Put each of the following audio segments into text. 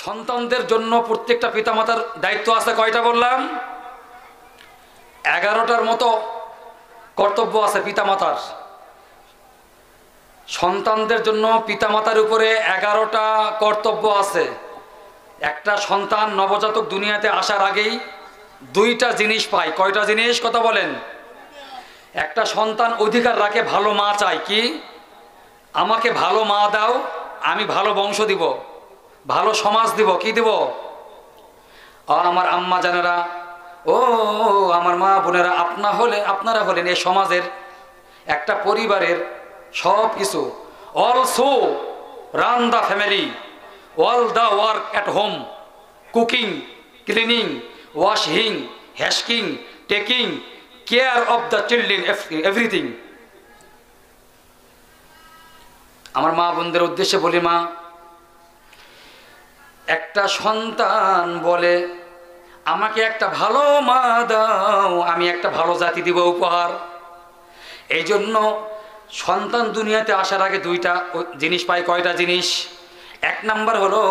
সন্তানদের জন্য প্রত্যেকটা পিতামাতার দায়িত্ব আছে কয়টা বললাম? 11টার মতো কর্তব্য আছে পিতামাতার। সন্তানদের জন্য পিতামাতার উপরে 11টা কর্তব্য আছে। একটা সন্তান নবজাতক দুনিয়াতে আসার আগেই 2টা জিনিস পায়। কয়টা জিনিস কথা বলেন? একটা সন্তান অধিকার রাখে, ভালো মা চায়। কি? আমাকে ভালো মা দাও, আমি ভালো বংশ দিব, ভালো সমাজ দিব। কি দিব? আমার আম্মা জানেরা, ও আমার মা বোনেরা, আপনারা হলেন এই সমাজের, একটা পরিবারের সব কিছু। Also run the family, all the work at home, cooking, cleaning, washing, হ্যাশকিং, taking care of the children, everything. আমার মা বোনদের উদ্দেশ্যে বলি, মা, একটা সন্তান বলে আমাকে একটা ভালো মা দাও, আমি একটা ভালো জাতি দিব উপহার। এই জন্য সন্তান দুনিয়াতে আসার আগে 2টা জিনিস পায়। কয়টা জিনিস? 1 নাম্বার হলো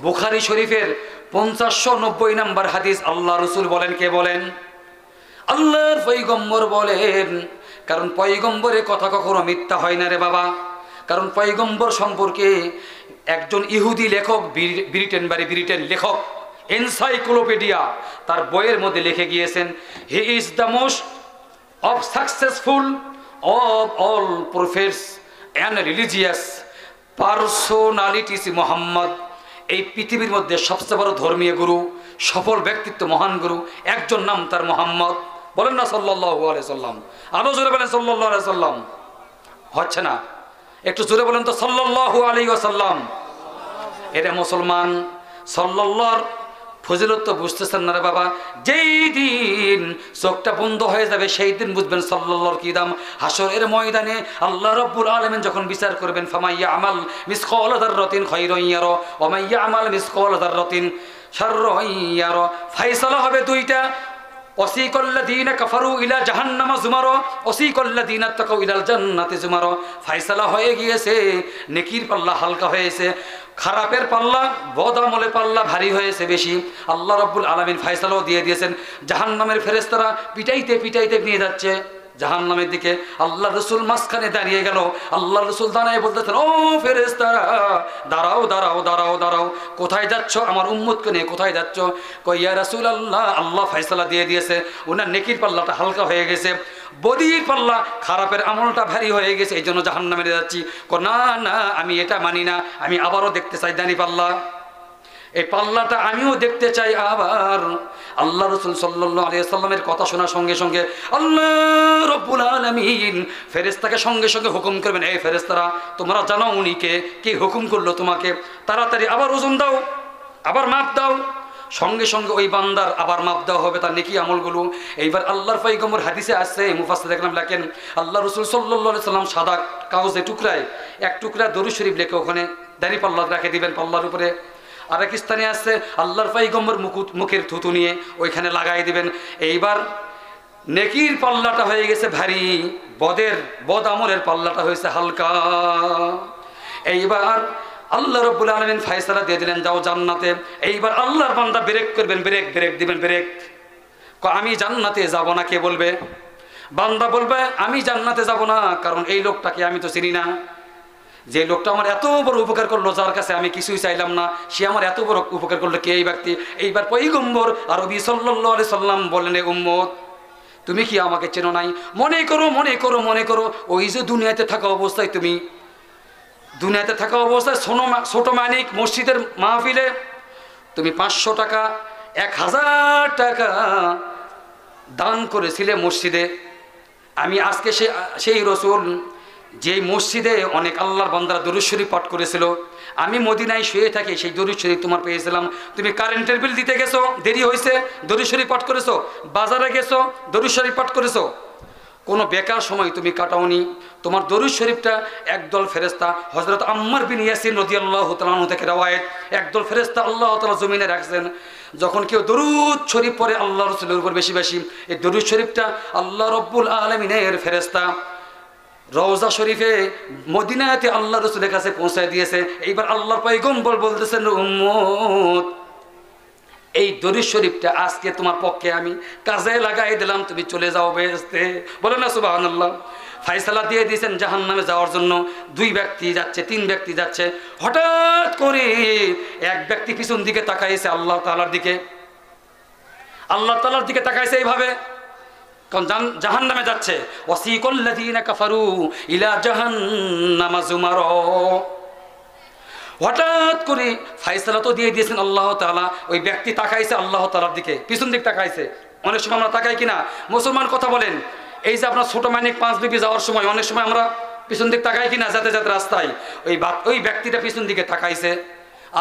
বুখারী শরীফের 590 নম্বর হাদিস। আল্লাহ রসুল বলেন, কে বলেন? আল্লাহর পয়গম্বর বলেন। কারণ পয়গম্বরের কথা কখনো মিথ্যা হয় না রে বাবা। কারণ পয়গম্বর সম্পর্কে একজন ইহুদি লেখক, ব্রিটেন লেখক, এনসাইক্লোপিডিয়া তার বইয়ের মধ্যে লিখে গিয়েছেন, he is the most of successful of all prophets and religious personalities Mohammad. এই পৃথিবীর মধ্যে সবচেয়ে বড় ধর্মীয় গুরু, সফল ব্যক্তিত্ব, মহান গুরু একজন, নাম তার মোহাম্মদ। বলেন না সাল্লাল্লাহু আলাইহি সাল্লাম? আরো জোরে বলেন সাল্লাল্লাহু আলাইহি সাল্লাম। হচ্ছে না? একটু জোরে বলেন তো সাল্লাল্লাহু আলাইহি ওয়াসাল্লাম। এটা মুসলমান। সাল্লাল্লাহর ফজিলত তো বুঝতেছেন না রে বাবা। যেই দিন চোখটা বন্ধ হয়ে যাবে সেই দিন বুঝবেন সাল্লাল্লাহর কি দাম। হাসরের ময়দানে আল্লাহ রাব্বুল আলামিন যখন বিচার করবেন, ফামাইয়া আমাল মিসকাল যাররাতিন খায়রান ইয়ারা ওয়া মাইয়া আমাল মিসকাল যাররাতিন শাররান ইয়ারা। ফয়সালা হবে 2টা, ওয়াসিকাল্লাযীনা কাফারু ইলা জাহান্নামা যুমারা ওয়াসিকাল্লাযীনা তাকাউ ইলাল জান্নাতি যুমারা। ফয়সালা হয়ে গিয়েছে, নেকির পাল্লা হালকা হয়েছে, খারাপের পাল্লা, বদ আমলের পাল্লা ভারী হয়েছে বেশি। আল্লাহ রাব্বুল আলামিন ফয়সালাও দিয়ে দিয়েছেন। জাহান্নামের ফেরেশতারা পিটাইতে পিটাইতে নিয়ে যাচ্ছে জাহান্নামের দিকে। আল্লাহ রসুল মাঝখানে দাঁড়িয়ে গেল। আল্লাহ রসুল দাঁড়িয়ে বলতেছেন, ও ফেরেশতারা, দাঁড়াও দাঁড়াও দাঁড়াও দাঁড়াও, কোথায় যাচ্ছ? আমার উম্মতকে নিয়ে কোথায় যাচ্ছ? কই ইয়া রাসূলুল্লাহ, আল্লাহ ফয়সালা দিয়ে দিয়েছে, ওনার নেকির পাল্লাটা হালকা হয়ে গেছে, বদির পাল্লা, খারাপের আমলটা ভারী হয়ে গেছে, এই জন্য জাহান্নামে যাচ্ছি। না না, আমি এটা মানি না, আমি আবারও দেখতে চাই দানি পাল্লা, এই পাল্লাটা আমিও দেখতে চাই আবার। আল্লাহ রাসূল সাল্লাল্লাহু আলাইহি ওয়াসাল্লামের কথা শোনার সঙ্গে সঙ্গে আল্লাহ রাব্বুল আলামিন ফেরেশতাকে সঙ্গে সঙ্গে হুকুম করবেন, এই ফেরেশতারা, তোমরা জানো উনি কে হুকুম করলো তোমাকে? তাড়াতাড়ি আবার ওজন দাও, আবার মাপ দাও। সঙ্গে সঙ্গে ওই বান্দার আবার মাপ দেওয়া হবে তার নেকি আমলগুলো। এইবার আল্লাহর পয়গম্বর হাদিসে আসছে, মুফাসসির দেখলাম লেখেন, আল্লাহ রাসূল সাল্লাল্লাহু আলাইহি ওয়াসাল্লাম সাদা কাগজে টুকরায় 1 টুকরা দরুদ শরীফ লিখে ওখানে দাড়ি পাল্লা রেখে দিবেন পাল্লার উপরে। আরেক স্থানে আসছে আল্লাহর পয়গম্বর মুখের থুতু নিয়ে ওইখানে লাগাই দিবেন। এইবার নেকির পাল্লাটা হয়ে গেছে ভারী, বদ আমলের পাল্লাটা হয়েছে হালকা। এইবার আল্লাহ রাব্বুল আলামিন ফয়সালা দিয়ে দিলেন, যাও জান্নাতে। এইবার আল্লাহর বান্দা ব্রেক করবেন, ব্রেক দিবেন, ব্রেক। আমি জান্নাতে যাব না। কে বলবে? বান্দা বলবে আমি জান্নাতে যাব না, কারণ এই লোকটাকে আমি তো চিনি না। যে লোকটা আমার এত বড় উপকার করলো, যার কাছে আমি কিছুই চাইলাম না, সে আমার এত বড় উপকার করলো, কে এই ব্যক্তি? এইবার পয়গম্বর আরবি সাল্লাল্লাহু আলাইহি সাল্লাম বললেন, এ উম্মত, তুমি কি আমাকে চেনো নাই? মনে করো ওই যে দুনিয়াতে থাকা অবস্থায় ছোট মানিক মসজিদের মাহফিলে তুমি 500 টাকা 1000 টাকা দান করেছিলে মসজিদে। আমি আজকে সেই রসুল যে মসজিদে অনেক আল্লাহর বান্দারা দরুদ শরীফ পাঠ করেছিল, আমি মদিনায় শুয়ে থাকি, সেই দরুদ শরীফ তোমার পেয়েছিলাম। তুমি কারেন্টের বিল দিতে গেছো, দেরি হয়েছে, দরুদ শরীফ পাঠ করেছো। বাজারে গেছো, দরুদ শরীফ পাঠ করেছো। কোনো বেকার সময় তুমি কাটাওনি। তোমার দরুদ শরীফটা একদল ফেরেশতা, হযরত আম্মার বিন ইয়াসির রাদিয়াল্লাহু তাআলা আনহু থেকে রওয়ায়াত, একদল ফেরেশতা আল্লাহ তাআলা জমিনে রাখছেন। যখন কেউ দরুদ শরীফ পড়ে আল্লাহ রাসূলের উপর বেশি বেশি, এই দরুদ শরীফটা আল্লাহ রাব্বুল আলামিনের ফেরেশতা রওজা শরীফে মদিনাতে আল্লাহ রসুলের কাছে পৌঁছায় দিয়েছে। এইবার আল্লাহর পয়গম্বর বলতেছেন, উম্মত এই দরুদ শরীফটা আজকে তোমার পক্ষে আমি কাজে লাগাই দিলাম, তুমি চলে যাও বেহেশতে। বলে না সুবহানাল্লাহ। ফায়সালা দিয়ে দিয়েছেন জাহান্নামে যাওয়ার জন্য। 2 ব্যক্তি যাচ্ছে, 3 ব্যক্তি যাচ্ছে। হঠাৎ করে এক ব্যক্তি পিছন দিকে তাকাইছে আল্লাহ তাআলার দিকে, আল্লাহ তাআলার দিকে তাকাইছে এইভাবে, কারণ জাহান্নামে যাচ্ছে। ওয়াসিকাল্লাযীনা কাফারু ইলা জাহান্নামা যুমারা। হঠাৎ করে ফায়সালা তো দিয়ে দিয়েছেন আল্লাহ তাআলা। ওই ব্যক্তি তাকাইছে আল্লাহ তাআলার দিকে, পিছন দিক তাকাইছে। অনেক সময় আমরা তাকাই কিনা? মুসলমান কথা বলেন, এই যে আপনার ছোট মানিক 5 বিবি যাওয়ার সময় অনেক সময় আমরা পিছন দিক তাকাই কিনা? যাতে যাতে রাস্তায় ওই ব্যক্তিটা পিছন দিকে তাকাইছে।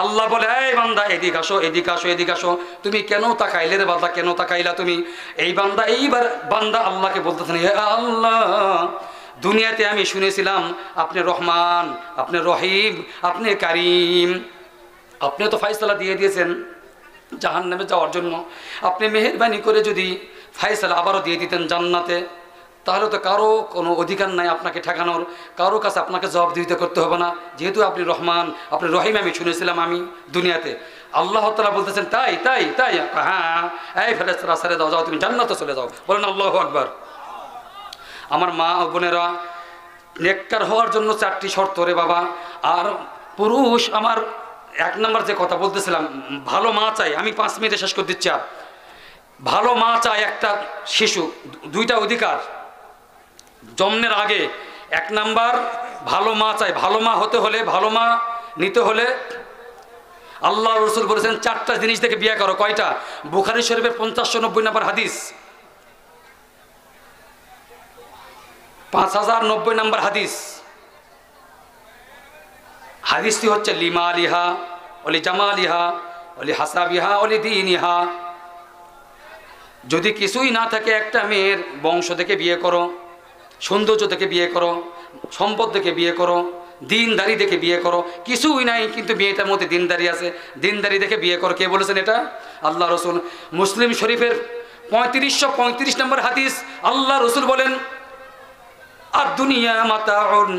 আল্লাহ বলে, এই বান্দা এদিক আসো, এদিক আসো, এদিক আসো। তুমি কেন তাকাইলে রে বান্দা, কেন তাকাইলা তুমি? এই বান্দা এইবার বান্দা আল্লাহকে বলতেছেন, হে আল্লাহ, দুনিয়াতে আমি শুনেছিলাম আপনি রহমান, আপনি রহিম, আপনি কারিম। আপনি তো ফায়সালা দিয়ে দিয়েছেন জাহান্নামে যাওয়ার জন্য। আপনি মেহেরবানি করে যদি ফায়সালা আবারও দিয়ে দিতেন জান্নাতে, তাহলে তো কারো কোনো অধিকার নাই আপনাকে ঠেকানোর, কারো কাছে আপনাকে জবাবদিহিতা করতে হবে না। যেহেতু আপনি রহমান, আপনি রহিম আমি শুনেছিলাম আমি দুনিয়াতে। আল্লাহ তাআলা বলতেছেন, তাই তাই তাই, হ্যাঁ, এই ফেরেশতারা ছেড়ে দাও, যাও তুমি জান্নাতে চলে যাও। বলেন আল্লাহু আকবার। আমার মা ও বোনেরা, নেককার হওয়ার জন্য 4টি শর্ত রে বাবা। আর পুরুষ, আমার 1 নম্বর যে কথা বলতেছিলাম, ভালো মা চাই। আমি 5 মিনিটে শেষ করে দিচ্ছি। আর ভালো মা চাই একটা শিশু, 2টা অধিকার জন্মের আগে। 1 নাম্বার ভালো মা চাই। ভালো মা হতে হলে, ভালো মা নিতে হলে আল্লাহ রসুল বলেছেন 4টা জিনিস থেকে বিয়ে করো। কয়টা? বুখারী শরীফের 590 নম্বর হাদিস, 5090 নম্বর হাদিস। হাদিসটি হচ্ছে, লিমালিহা ওলি জামালিহা ওলি হাসাবিহা ওলি দীনিহা। যদি কিছুই না থাকে, একটা মেয়ের বংশ থেকে বিয়ে করো, সৌন্দর্য থেকে বিয়ে করো, সম্পদ থেকে বিয়ে করো, দিনদারি দেখে বিয়ে করো। কিছুই নাই কিন্তু মেয়েটার মধ্যে দিনদারি আছে, দিনদারি দেখে বিয়ে করো। কে বলেছেন এটা? আল্লাহ রসুল। মুসলিম শরীফের 3535 নম্বর হাদিস, আল্লাহ রসুল বলেন, আর দুনিয়া মাতাউন,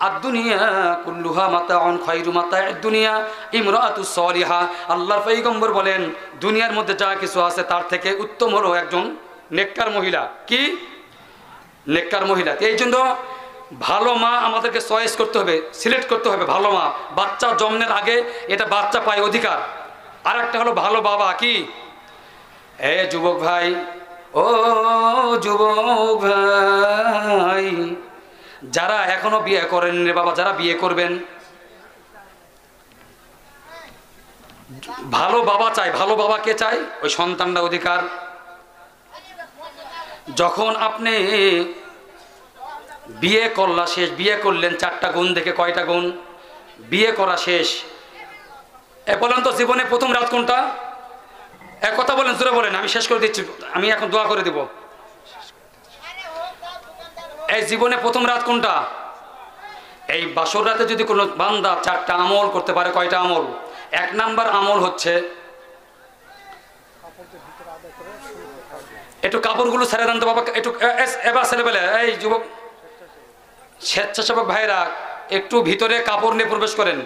আর দুনিয়া কুল্লুহা মাতাউন, খায়রু মাতাউদ দুনিয়া ইমরাতুস সালিহা। আল্লাহর পয়গম্বর বলেন, দুনিয়ার মধ্যে যা কিছু আছে তার থেকে উত্তম হলো একজন নেককার মহিলা। কি? নেককার মহিলা। এই জন্য ভালো মা আমাদেরকে চয়েস করতে হবে, সিলেক্ট করতে হবে। ভালো মা, বাচ্চা জন্মের আগে এটা বাচ্চা পায় অধিকার। আর একটা হলো ভালো বাবা। কি? এ যুবক ভাই, ও যুবক ভাই, যারা এখনো বিয়ে করেন রে বাবা, যারা বিয়ে করবেন, ভালো বাবা চাই। ভালো বাবা কে চাই? ওই সন্তানটা অধিকার। যখন আপনি বিয়ে করলা শেষ, বিয়ে করলেন 4টা গুণ দেখে। কয়টা গুণ? বিয়ে করা শেষ। বলেন তো, জীবনে প্রথম রাত কোনটা? এক কথা বলেন, জোরে বলেন, আমি শেষ করে দিচ্ছি। আমি এখন দোয়া করে দেব। এই জীবনে প্রথম রাত কোনটা? এই বাসর রাতে যদি কোনো বান্দা 4টা আমল করতে পারে। কয়টা আমল? 1 নাম্বার আমল হচ্ছে, একটু কাপড়গুলো ছেড়ে দেন তো বাবা, একটু এবার ছেলেবেলে, এই যুবক স্বেচ্ছাসেবক ভাইরা একটু ভিতরে কাপড় নিয়ে প্রবেশ করেন।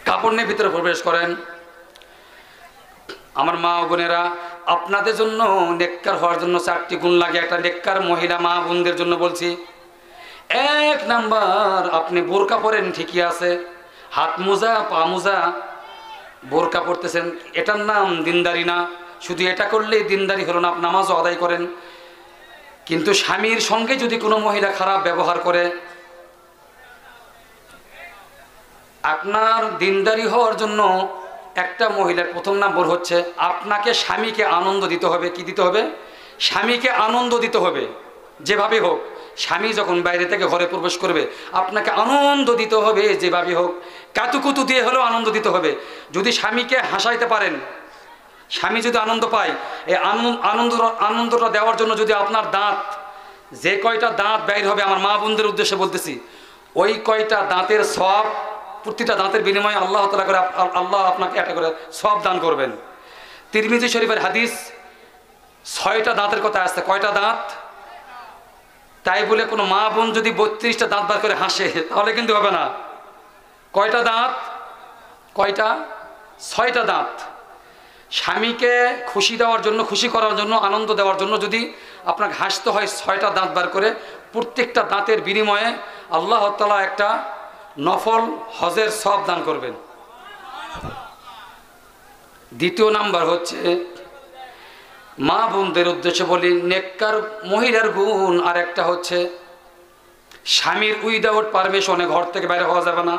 কাপড় নিয়ে ভিতরে প্রবেশ করেন। আমার মা ও বোনেরা, আপনাদের জন্য নেককার হওয়ার জন্য 4টি গুণ লাগে। একটা নেককার মহিলা মা বোনদের জন্য বলছি। 1 নাম্বার, আপনি বোরকা পরেন ঠিকই আছে, হাত মোজা, পা মোজা, বোরকা পরতেছেন, এটার নাম দিনদারি না। শুধু এটা করলেই দিনদারি হলো না, আপনি নামাজও আদায় করেন। কিন্তু স্বামীর সঙ্গে যদি কোনো মহিলা খারাপ ব্যবহার করে, আপনার দিনদারি হওয়ার জন্য একটা মহিলার প্রথম নম্বর হচ্ছে, আপনাকে স্বামীকে আনন্দ দিতে হবে। কি দিতে হবে? স্বামীকে আনন্দ দিতে হবে। যেভাবে হোক, স্বামী যখন বাইরে থেকে ঘরে প্রবেশ করবে, আপনাকে আনন্দ দিতে হবে। যেভাবে হোক, কাতুকুতু দিয়ে হলেও আনন্দ দিতে হবে। যদি স্বামীকে হাসাইতে পারেন, স্বামী যদি আনন্দ পায়, এই আনন্দটা দেওয়ার জন্য যদি আপনার দাঁত, যে কয়টা দাঁত বাইর হবে, আমার মা বোনদের উদ্দেশ্যে বলতেছি, ওই কয়টা দাঁতের সওয়াব, প্রতিটা দাঁতের বিনিময়ে আল্লাহ তাআলা করে, আল্লাহ আপনাকে একটা করে সওয়াব দান করবেন। তিরমিজি শরীফের হাদিস, 6টা দাঁতের কথা আসছে। কয়টা দাঁত? তাই বলে কোনো মা বোন যদি 32টা দাঁত বার করে হাসে তাহলে কিন্তু হবে না। কয়টা দাঁত? কয়টা? 6টা দাঁত। স্বামীকে খুশি দেওয়ার জন্য, খুশি করার জন্য, আনন্দ দেওয়ার জন্য যদি আপনাকে হাসতে হয় 6টা দাঁত বার করে, প্রত্যেকটা দাঁতের বিনিময়ে আল্লাহ তাআলা একটা নফল হজের সওয়াব দান করবেন। দ্বিতীয় নাম্বার হচ্ছে, মা বোনদের উদ্দেশ্যে বলি, নেককার মহিলার গুণ আর একটা হচ্ছে, স্বামীর উইদাউট পারমিশনে ঘর থেকে বাইরে হওয়া যাবে না।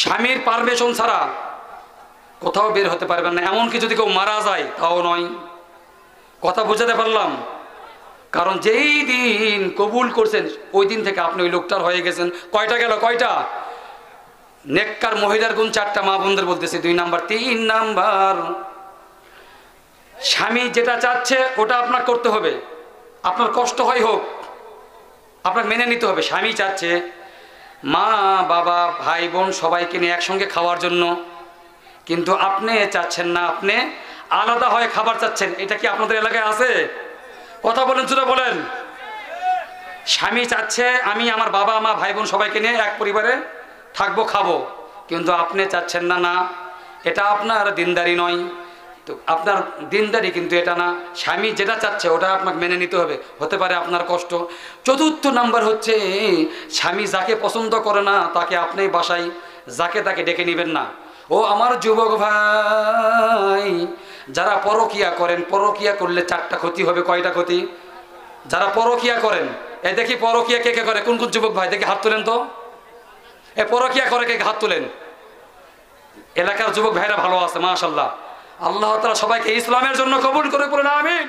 স্বামীর পারমিশন ছাড়া কোথাও বের হতে পারবেন না। এমনকি যদি কেউ মারা যায় তাও নয়। কথা বুঝাতে পারলাম? কারণ যেই দিন কবুল করছেন ওই দিন থেকে আপনি ওই লোকটার হয়ে গেছেন। কয়টা গেল? কয়টা? নেককার মহিলার গুণ 4টা, মা বোনদের বলতেছি। 2 নাম্বার। 3 নাম্বার, স্বামী যেটা চাচ্ছে ওটা আপনার করতে হবে। আপনার কষ্ট হয় হোক, আপনার মেনে নিতে হবে। স্বামী চাচ্ছে মা বাবা ভাই বোন সবাইকে নিয়ে একসঙ্গে খাওয়ার জন্য, কিন্তু আপনি চাচ্ছেন না, আপনি আলাদা হয়ে খাবার চাচ্ছেন। এটা কি আপনাদের এলাকায় আছে? কথা বলেন, জোরে বলেন। স্বামী চাচ্ছে আমি আমার বাবা মা ভাই বোন সবাইকে নিয়ে এক পরিবারে থাকবো, খাবো, কিন্তু আপনি চাচ্ছেন না। না, এটা আপনার দিনদারি নয়। তো আপনার দিনদারি কিন্তু এটা না। স্বামী যেটা চাচ্ছে ওটা আপনাকে মেনে নিতে হবে। হতে পারে আপনার কষ্ট। 4র্থ নাম্বার হচ্ছে, স্বামী যাকে পছন্দ করে না তাকে আপনি বাসায় যাকে তাকে ডেকে নেবেন না। ও আমার যুবক ভাই, যারা পরকিয়া করেন, পরকিয়া করলে 4টা ক্ষতি হবে। কয়টা ক্ষতি? যারা পরকিয়া করেন, এই দেখি পরকিয়া কে কে করে, কোন কোন যুবক ভাই দেখি হাত তোলেন তো। এ পরকিয়া করে কে হাত তোলেন? এলাকার যুবক ভাইরা ভালো আছে, মাশাআল্লাহ। আল্লাহ তাআলা সবাইকে ইসলামের জন্য কবুল করে, বলেন আমিন।